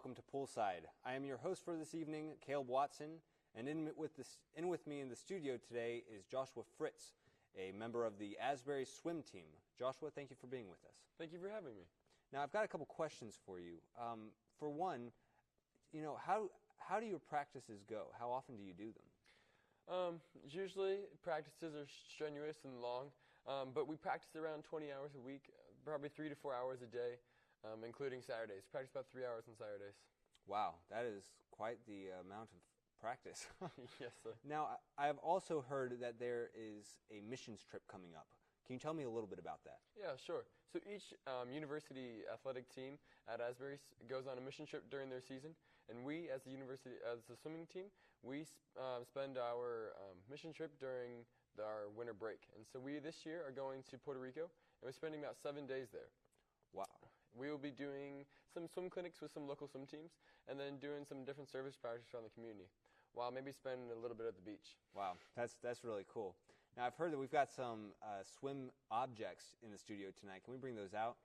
welcome to Poolside. I am your host for this evening, Caleb Watson, and in with me in the studio today is Joshua Fritz, a member of the Asbury swim team. Joshua, thank you for being with us. Thank you for having me. Now, I've got a couple questions for you. For one, how do your practices go? How often do you do them? Usually practices are strenuous and long, but we practice around 20 hours a week, probably 3 to 4 hours a day, including Saturdays. Practice about 3 hours on Saturdays. Wow, that is quite the amount of practice. Yes, sir. Now, I've also heard that there is a missions trip coming up. Can you tell me a little bit about that? Yeah, sure. So each university athletic team at Asbury goes on a mission trip during their season, and we, as the swimming team, we spend our mission trip during our winter break. And so we this year are going to Puerto Rico, and we're spending about 7 days there. Wow. We will be doing some swim clinics with some local swim teams, and then doing some different service practice around the community, while maybe spending a little bit at the beach. Wow, that's really cool. Now, I've heard that we've got some swim objects in the studio tonight. Can we bring those out?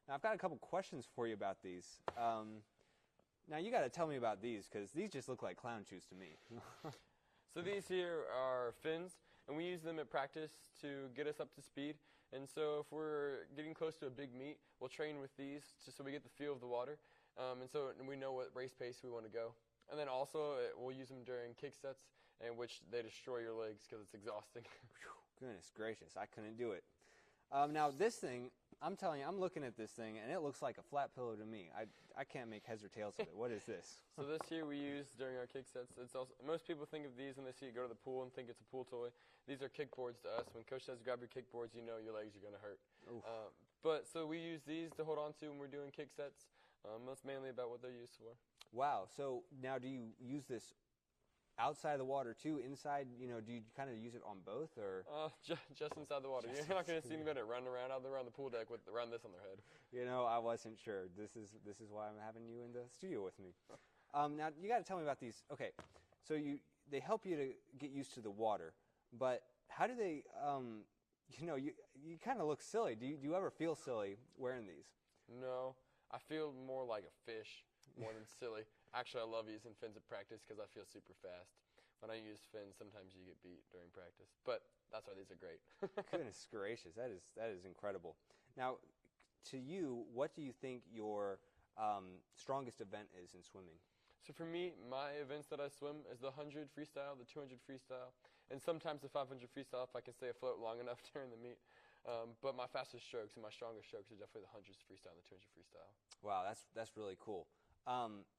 Now, I've got a couple questions for you about these. Now, you got to tell me about these, because these just look like clown shoes to me. So these here are fins, and we use them at practice to get us up to speed. And so if we're getting close to a big meet, we'll train with these just so we get the feel of the water. And so we know what race pace we want to go. And then also we'll use them during kick sets, in which they destroy your legs because it's exhausting. Goodness gracious, I couldn't do it. Now this thing, I'm telling you, I'm looking at this thing, and it looks like a flat pillow to me. I can't make heads or tails of it. What is this? So this here we use during our kick sets. It's also, most people think of these when they see it go to the pool and think it's a pool toy. These are kickboards to us. When coach says grab your kickboards, you know your legs are going to hurt. But so we use these to hold on to when we're doing kick sets. That's mainly about what they're used for. Wow. So now do you use this outside of the water too, inside? Do you kind of use it on both, or? Just inside the water. You're not going to see anybody running around out there on the pool deck around this on their head. I wasn't sure. This is why I'm having you in the studio with me. Now you got to tell me about these. Okay, so they help you to get used to the water, but how do they? You kind of look silly. Do you ever feel silly wearing these? No, I feel more like a fish more than silly. Actually, I love using fins at practice because I feel super fast. When I use fins, sometimes you get beat during practice, but that's why these are great. Goodness gracious, that is incredible. Now, to you, what do you think your strongest event is in swimming? So for me, my events that I swim is the 100 freestyle, the 200 freestyle, and sometimes the 500 freestyle if I can stay afloat long enough during the meet. But my fastest strokes and my strongest strokes are definitely the 100 freestyle and the 200 freestyle. Wow, that's really cool.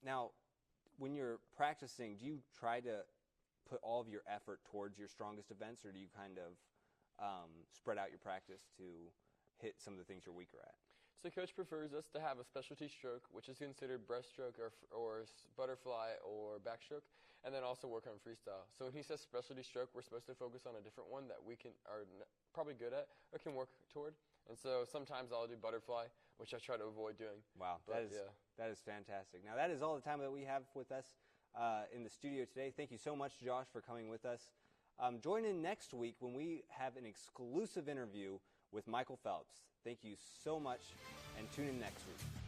Now, when you're practicing, do you try to put all of your effort towards your strongest events, or do you kind of spread out your practice to hit some of the things you're weaker at? So coach prefers us to have a specialty stroke, which is considered breaststroke or butterfly or backstroke, and then also work on freestyle. So when he says specialty stroke, we're supposed to focus on a different one that we are probably good at or can work toward. And so sometimes I'll do butterfly, which I try to avoid doing. Wow, that is fantastic. Now that is all the time that we have with us in the studio today. Thank you so much, Josh, for coming with us. Join in next week when we have an exclusive interview with Michael Phelps. Thank you so much, and tune in next week.